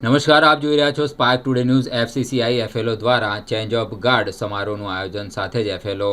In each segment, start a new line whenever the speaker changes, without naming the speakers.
નમસ્કાર, આપ જોઈ રહ્યા છો સ્પાર્ક ટુડે ન્યૂઝ। એફસીસીઆઈ એફએલઓ દ્વારા ચેન્જ ઓફ ગાર્ડ સમારોહનું આયોજન સાથે જ એફએલઓ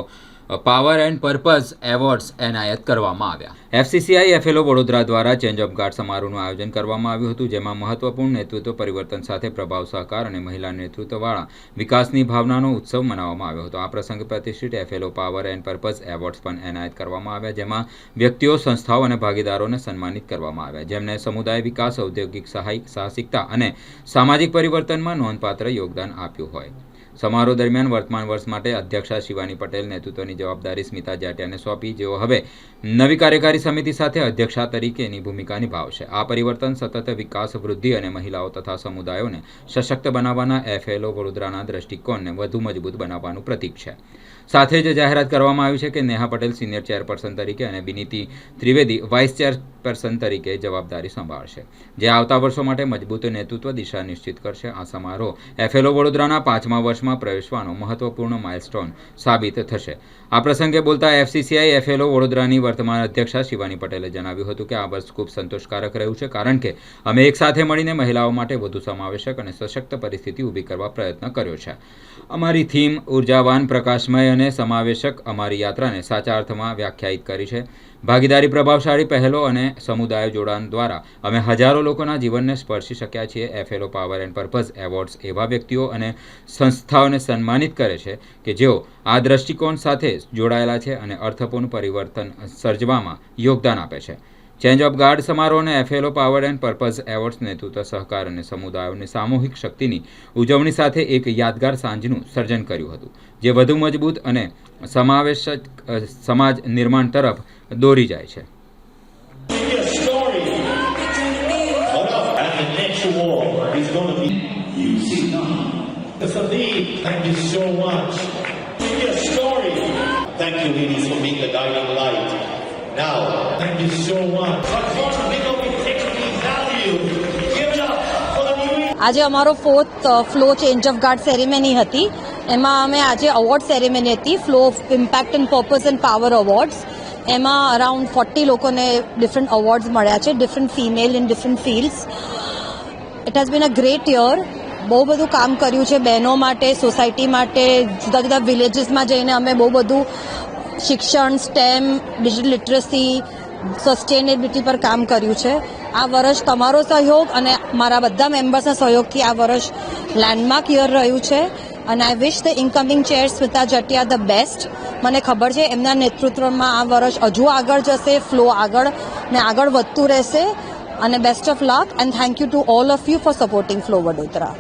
પાવર એન્ડ પર્પઝ એવોર્ડ્સ એનાયત કરવામાં આવ્યા। એફસીસીઆઈ એફએલઓ વડોદરા દ્વારા ચેન્જ ઓફ ગાર્ડ સમારોહનું આયોજન કરવામાં આવ્યું હતું, જેમાં મહત્વપૂર્ણ નેતૃત્વ પરિવર્તન સાથે પ્રભાવ સહકાર અને મહિલા નેતૃત્વવાળા વિકાસની ભાવનાનો ઉત્સવ મનાવવામાં આવ્યો હતો। આ પ્રસંગે પ્રતિષ્ઠિત એફએલઓ પાવર એન્ડ પર્પઝ એવોર્ડ્સ પણ એનાયત કરવામાં આવ્યા, જેમાં વ્યક્તિઓ, સંસ્થાઓ અને ભાગીદારોને સન્માનિત કરવામાં આવ્યા, જેમને સમુદાય વિકાસ, ઔદ્યોગિક સાહસિકતા અને સામાજિક પરિવર્તનમાં નોંધપાત્ર યોગદાન આપ્યું હોય। સમારોહ દરમિયાન વર્તમાન વર્ષ માટે અધ્યક્ષા શિવાની પટેલ નેતૃત્વની જવાબદારી સ્મિતા જાટિયાને સોંપી, જેઓ હવે નવી કાર્યકારી સમિતિ સાથે અધ્યક્ષા તરીકેની ભૂમિકા નિભાવશે। આ પરિવર્તન સતત વિકાસ, વૃદ્ધિ અને મહિલાઓ તથા સમુદાયોને સશક્ત બનાવવાના એફએલઓ વડોદરાના દ્રષ્ટિકોણને વધુ મજબૂત બનાવવાનું પ્રતીક છે। સાથે જ જાહેરાત કરવામાં આવી છે કે નેહા પટેલ સિનિયર ચેરપર્સન તરીકે અને વિનીતિ ત્રિવેદી વાઇસ ચેરપર્સન તરીકે જવાબદારી સંભાળશે, જે આવતા વર્ષો માટે મજબૂત નેતૃત્વ દિશા નિશ્ચિત કરશે। આ સમારોહ એફએલઓ વડોદરાના 5મા વર્ષમાં પ્રવેશવાનો મહત્વપૂર્ણ માઇલસ્ટોન સાબિત થશે। આ પ્રસંગે બોલતા એફસીસીઆઈ એફએલઓ વડોદરાની વર્તમાન અધ્યક્ષા શિવાની પટેલે જણાવ્યું હતું કે આ વર્ષ ખૂબ સંતોષકારક રહ્યું છે, કારણ કે અમે એક સાથે મળીને મહિલાઓ માટે વધુ સમાવેશક અને સશક્ત પરિસ્થિતિ ઊભી કરવા પ્રયત્ન કર્યો છે। અમારી થીમ ઉર્જાવાન, પ્રકાશમય અને સમાવેશક અમારી યાત્રાને સાચા અર્થમાં વ્યાખ્યાયિત કરી છે। ભાગીદારી, પ્રભાવશાળી પહેલો અને સમુદાય જોડાણ દ્વારા અમે હજારો લોકોના જીવનને સ્પર્શી શક્યા છીએ। એફએલઓ પાવર એન્ડ પર્પઝ એવોર્ડ્સ એવા વ્યક્તિઓ અને સંસ્થાઓને સન્માનિત કરે છે કે જેઓ આ દ્રષ્ટિકોણ સાથે જોડાયેલા છે અને અર્થપૂર્ણ પરિવર્તન સર્જવામાં યોગદાન આપે છે। ચેન્જ ઓફ ગાર્ડ સમારોહને એફએલઓ પાવર એન્ડ પર્પઝ એવોર્ડ્સ નેતૃત્વ, સહકાર અને સમુદાયોની સામૂહિક શક્તિની ઉજવણી સાથે એક યાદગાર સાંજનું સર્જન કર્યું હતું, જે વધુ મજબૂત અને સમાવેશક સમાજ નિર્માણ તરફ દોરી જાય છે।
Thank you so much. Give me a story. Thank you, ladies, for being the guiding light. Now, thank you so much. But for the big of integrity value, give it up for the new.
આજે અમારો 4th flow change of guard ceremony હતી। એમાં અમે આજે award ceremony હતી, flow of impact and purpose end power awards. એમાં around 40 લોકોને different awards મળ્યા છે, different female in different fields. It has been a great year. બહુ બધું કામ કર્યું છે બહેનો માટે, સોસાયટી માટે, જુદા જુદા વિલેજીસમાં જઈને અમે બહુ બધું શિક્ષણ, સ્ટેમ, ડિજિટલ લિટરસી, સસ્ટેનેબિલિટી પર કામ કર્યું છે। આ વર્ષ તમારો સહયોગ અને મારા બધા મેમ્બર્સના સહયોગથી આ વર્ષ લેન્ડમાર્ક યર રહ્યું છે। અને I wish the incoming chair Smita Jatia the best. મને ખબર છે એમના નેતૃત્વમાં આ વર્ષ હજુ આગળ જશે, ફ્લો આગળ ને આગળ વધતું રહેશે। અને best of luck and thank you to all of you for supporting flow Vadodara.